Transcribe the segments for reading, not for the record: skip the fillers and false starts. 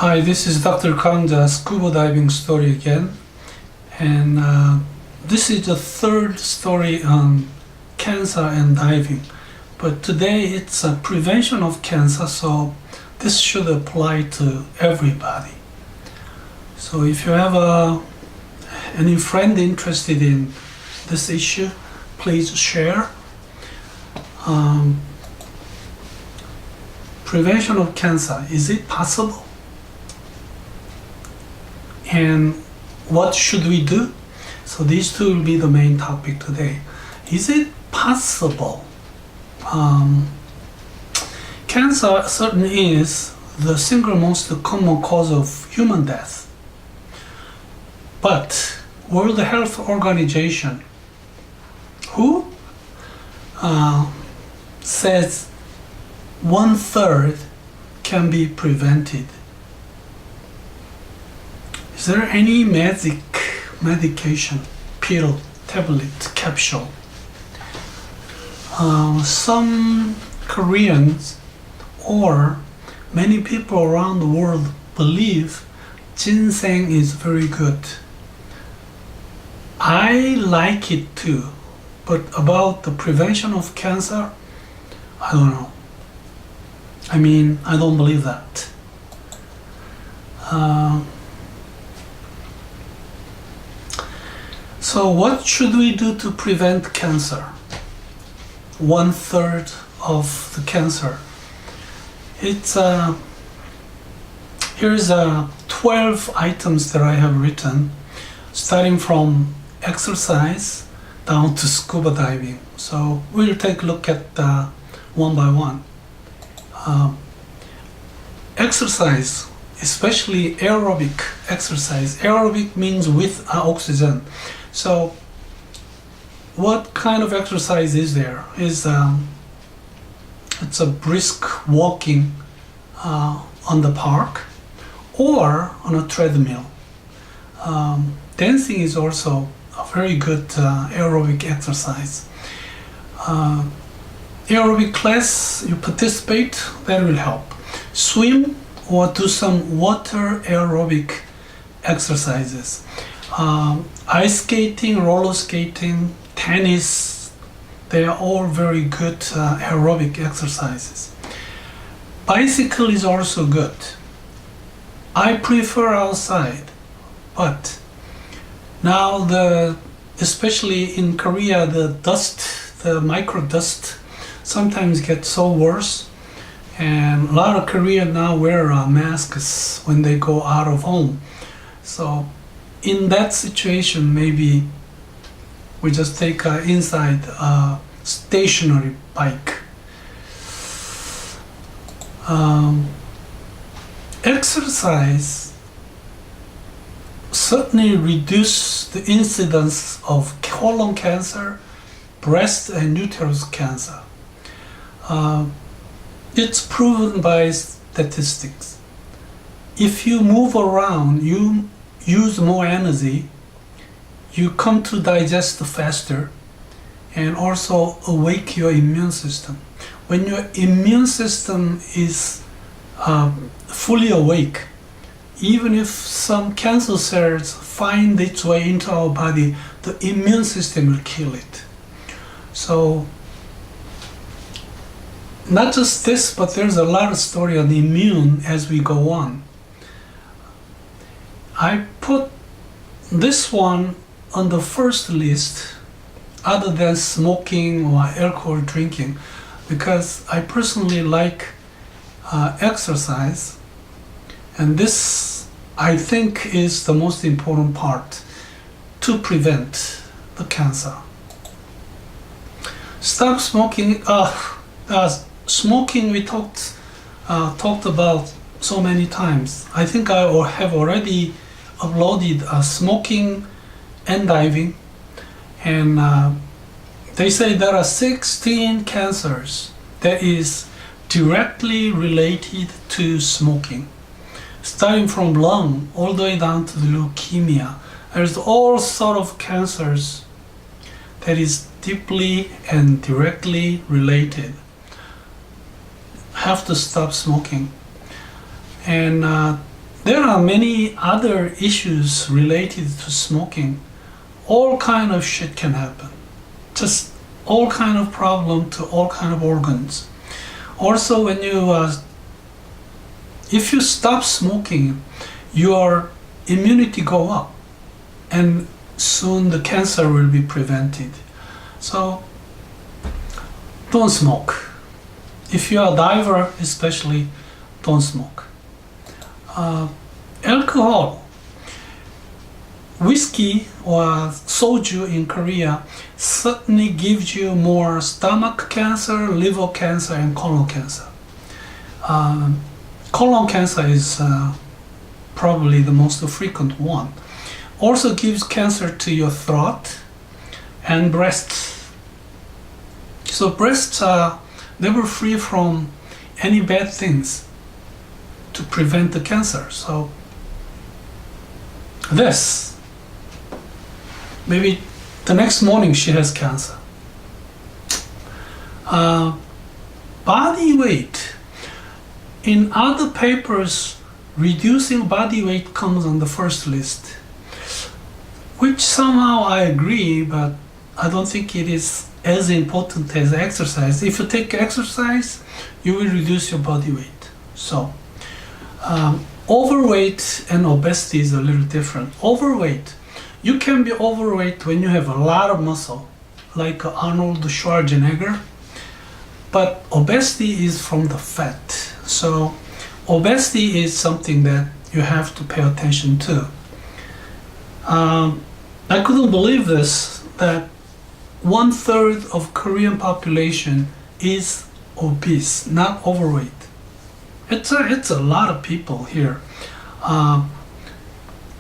Hi, this is Dr. Kang, the scuba diving story again, and this is the third story on cancer and diving, but today it's a prevention of cancer, so this should apply to everybody. So if you have any friend interested in this issue, please share. Prevention of cancer, is it possible? And what should we do? So these two will be the main topic today. Is it possible? Cancer certainly is the single most common cause of human death. But World Health Organization, who says 1/3 can be prevented. Is there any medication, pill, tablet, capsule? Some Koreans or many people around the world believe ginseng is very good. I like it too, but about the prevention of cancer, I don't know. I don't believe that. So what should we do to prevent cancer? 1/3 of the cancer. Here's 12 items that I have written, starting from exercise down to scuba diving. So we'll take a look at one by one. Exercise, especially aerobic exercise. Aerobic means with oxygen. So what kind of exercise is there? It's a brisk walking on the park or on a treadmill. Dancing is also a very good aerobic exercise. Aerobic class, you participate, that will help. Swim or do some water aerobic exercises. Ice skating, roller skating, tennis, they are all very good aerobic exercises. Bicycle is also good. I prefer outside, but now especially in Korea, the micro dust sometimes gets so worse, and a lot of Koreans now wear masks when they go out of home. So in that situation, maybe we just take inside a stationary bike. Exercise certainly reduce the incidence of colon cancer, breast and uterus cancer. It's proven by statistics. If you move around, you use more energy, you come to digest faster, and also awake your immune system. When your immune system is fully awake, even if some cancer cells find its way into our body, the immune system will kill it. So not just this, but there's a lot of story on the immune as we go on. I put this one on the first list other than smoking or alcohol drinking, because I personally like exercise, and this I think is the most important part to prevent the cancer. Stop smoking. Smoking we talked about so many times. I think I have already uploaded smoking and diving, and they say there are 16 cancers that is directly related to smoking, starting from lung all the way down to the leukemia. There's all sort of cancers that is deeply and directly related. Have to stop smoking. And There are many other issues related to smoking. All kind of shit can happen. Just all kind of problem to all kind of organs. Also, when you, if you stop smoking, your immunity go up, and soon the cancer will be prevented. So, don't smoke. If you are a diver, especially, don't smoke. Alcohol, whiskey or soju in Korea certainly gives you more stomach cancer, liver cancer, and colon cancer. Colon cancer is probably the most frequent one. Also gives cancer to your throat and breasts. So breasts are never free from any bad things to prevent the cancer. So this, maybe the next morning she has cancer. Body weight. In other papers, reducing body weight comes on the first list, which somehow I agree, but I don't think it is as important as exercise. If you take exercise, you will reduce your body weight. So, overweight and obesity is a little different. Overweight, you can be overweight when you have a lot of muscle, like Arnold Schwarzenegger, but obesity is from the fat. So, obesity is something that you have to pay attention to. I couldn't believe this, that 1/3 of Korean population is obese, not overweight. It's a lot of people here.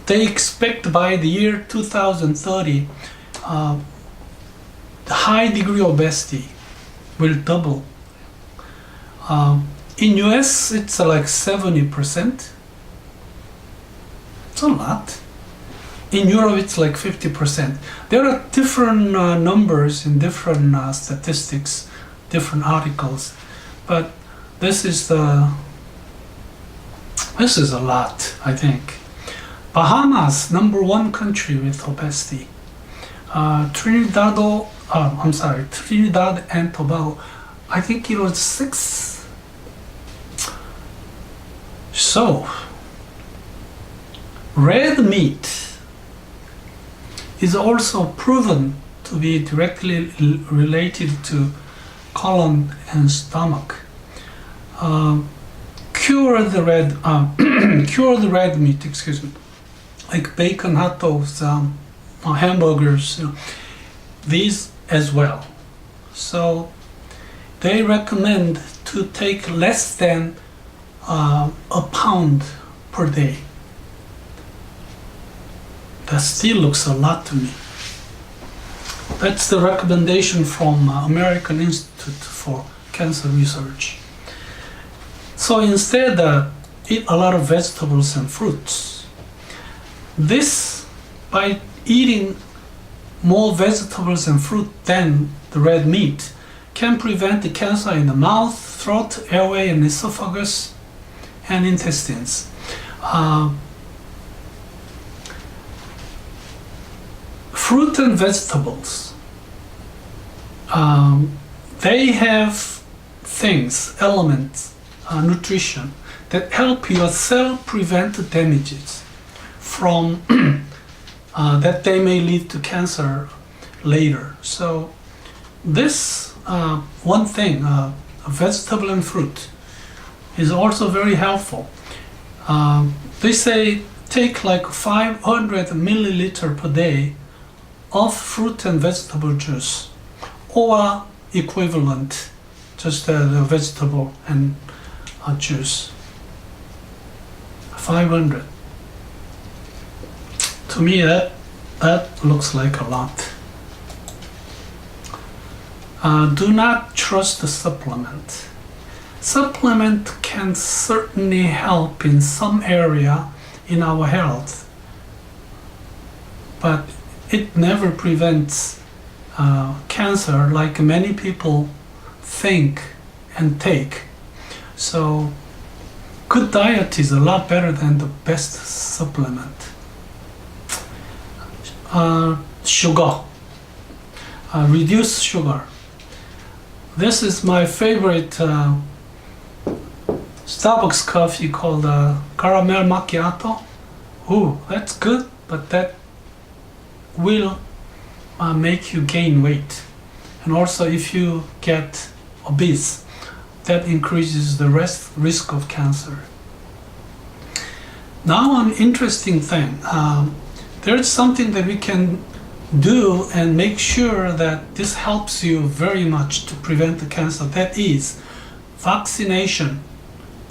They expect by the year 2030, the high degree obesity will double. In US, it's like 70%. It's a lot. In Europe, it's like 50%. There are different numbers in different statistics, different articles, but this is a lot, I think. Bahamas, #1 country with obesity. Trinidad and Tobago, I think it was 6. So, red meat is also proven to be directly related to colon and stomach. Cure the red meat, excuse me, like bacon, hot dogs, hamburgers, these as well. So they recommend to take less than a pound per day. That still looks a lot to me. That's the recommendation from American Institute for Cancer Research. So instead, eat a lot of vegetables and fruits. This, by eating more vegetables and fruit than the red meat, can prevent the cancer in the mouth, throat, airway, and esophagus, and intestines. Fruit and vegetables, they have things, elements, nutrition that help your cell prevent damages from that they may lead to cancer later. So this one thing, vegetable and fruit, is also very helpful. They say take like 500 milliliter per day of fruit and vegetable juice, or equivalent, just the vegetable and juice. 500. To me, that looks like a lot. Do not trust the supplement. Supplement can certainly help in some area in our health, but it never prevents cancer like many people think and take. So good diet is a lot better than the best supplement. Sugar. Reduce sugar. This is my favorite Starbucks coffee called caramel macchiato. Ooh, that's good, but that will make you gain weight. And also if you get obese, that increases the risk of cancer. Now an interesting thing. There's something that we can do and make sure that this helps you very much to prevent the cancer. That is vaccination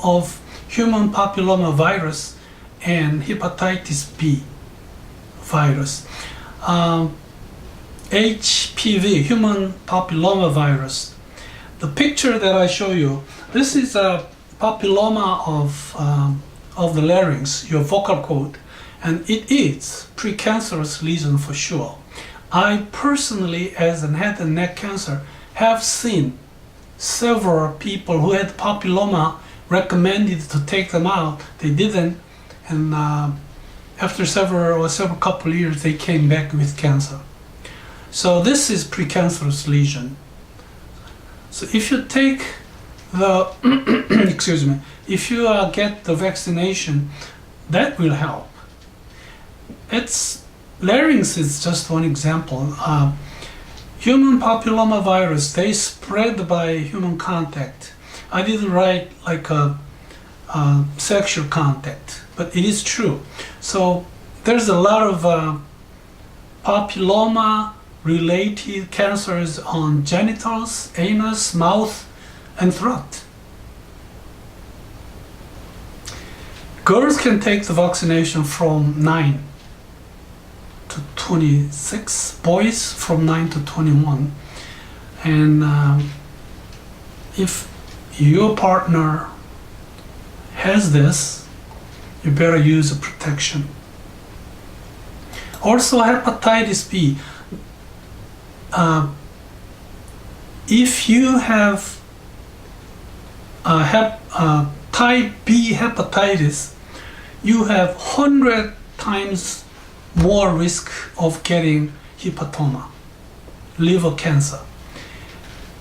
of human papillomavirus and hepatitis B virus. HPV, human papillomavirus. The picture that I show you, this is a papilloma of the larynx, your vocal cord, and it is precancerous lesion for sure. I personally, as an head and neck cancer, have seen several people who had papilloma recommended to take them out. They didn't, and after several couple years, they came back with cancer. So this is precancerous lesion. So if you take the excuse me, if you get the vaccination, that will help. Larynx is just one example. Human papillomavirus, they spread by human contact. I didn't write like a sexual contact, but it is true. So there's a lot of papilloma related cancers on genitals, anus, mouth, and throat. Girls can take the vaccination from 9 to 26, boys from 9 to 21. And if your partner has this, you better use a protection. Also hepatitis B. If you have type B hepatitis, you have 100 times more risk of getting hepatoma, liver cancer.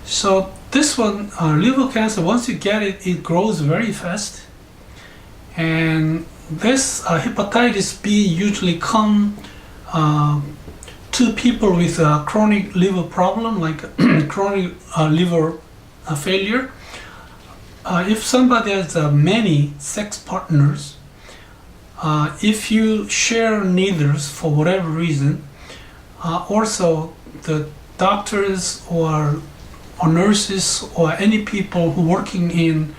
So this one, liver cancer, once you get it, it grows very fast. And this hepatitis B usually come to people with a chronic liver problem, like chronic liver failure. If somebody has many sex partners, if you share needles for whatever reason, also the doctors or nurses or any people who working in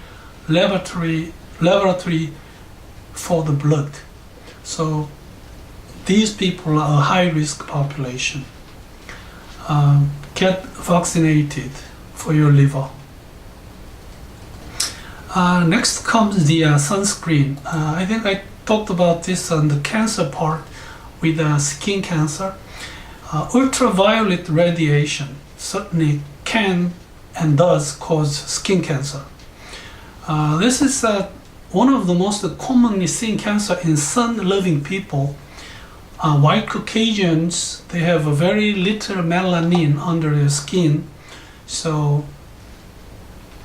laboratory for the blood. So these people are a high risk population. Get vaccinated for your liver. Next comes the sunscreen. I think I talked about this on the cancer part with skin cancer. Ultraviolet radiation certainly can and does cause skin cancer. This is one of the most commonly seen cancer in sun-loving people. White Caucasians, they have a very little melanin under their skin, so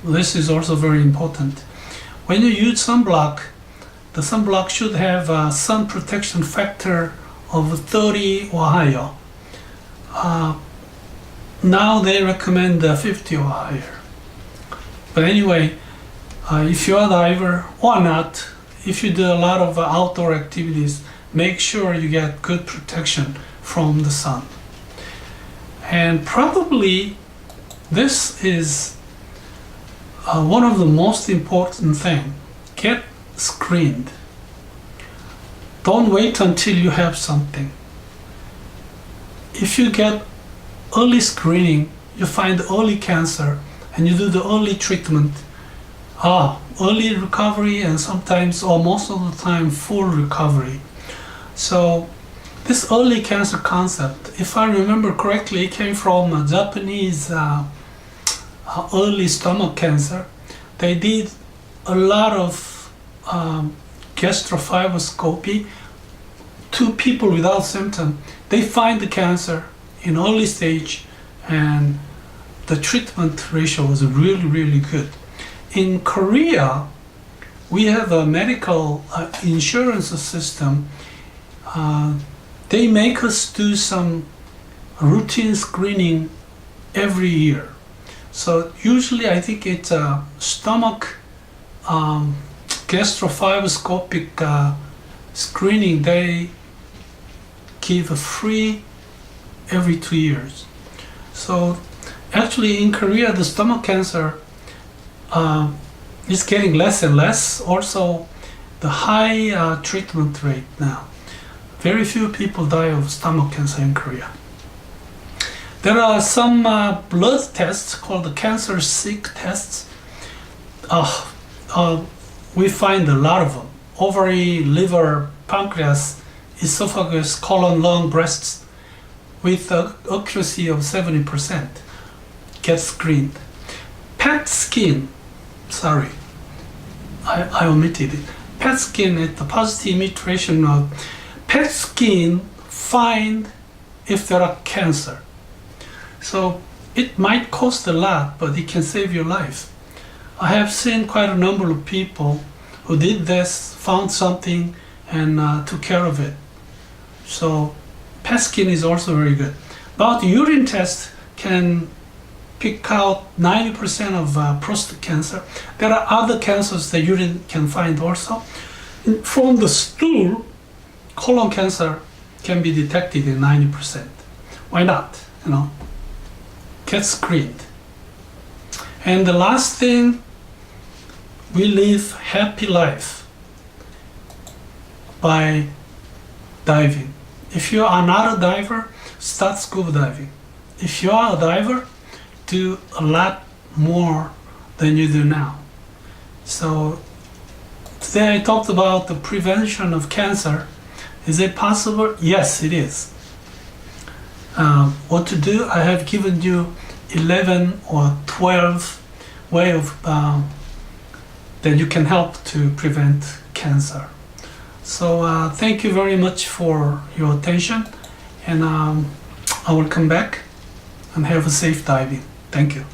this is also very important. When you use sunblock, the sunblock should have a sun protection factor of 30 or higher. Now they recommend 50 or higher. But anyway, if you're a diver or not, if you do a lot of outdoor activities, make sure you get good protection from the sun. And probably this is one of the most important thing. Get screened. Don't wait until you have something. If you get early screening, you find early cancer and you do the early treatment, early recovery, and sometimes or most of the time full recovery. So this early cancer concept, if I remember correctly, it came from a Japanese early stomach cancer. They did a lot of gastrofibroscopy to people without symptom, they find the cancer in early stage, and the treatment ratio was really, really good. In Korea, we have a medical insurance system. They make us do some routine screening every year. So usually I think it's a stomach gastrofibroscopic screening. They give a free every 2 years. So actually in Korea, the stomach cancer is getting less and less. Also, the high treatment rate now. Very few people die of stomach cancer in Korea. There are some blood tests called the cancer-seq tests. We find a lot of them. Ovary, liver, pancreas, esophagus, colon, lung, breasts, with accuracy of 70%, get screened. PET skin, sorry, I omitted it. PET skin is the positive emission of PET skin find if there are cancer. So it might cost a lot, but it can save your life. I have seen quite a number of people who did this, found something, and took care of it. So PET skin is also very good. But the urine test can pick out 90% of prostate cancer. There are other cancers that urine can find also. From the stool, colon cancer can be detected in 90%. Why not? Get screened. And the last thing, we live happy life by diving. If you are not a diver, start scuba diving. If you are a diver, do a lot more than you do now. So today I talked about the prevention of cancer. Is it possible? Yes, it is. What to do? I have given you 11 or 12 ways of that you can help to prevent cancer. So thank you very much for your attention, and I will come back and have a safe diving. Thank you.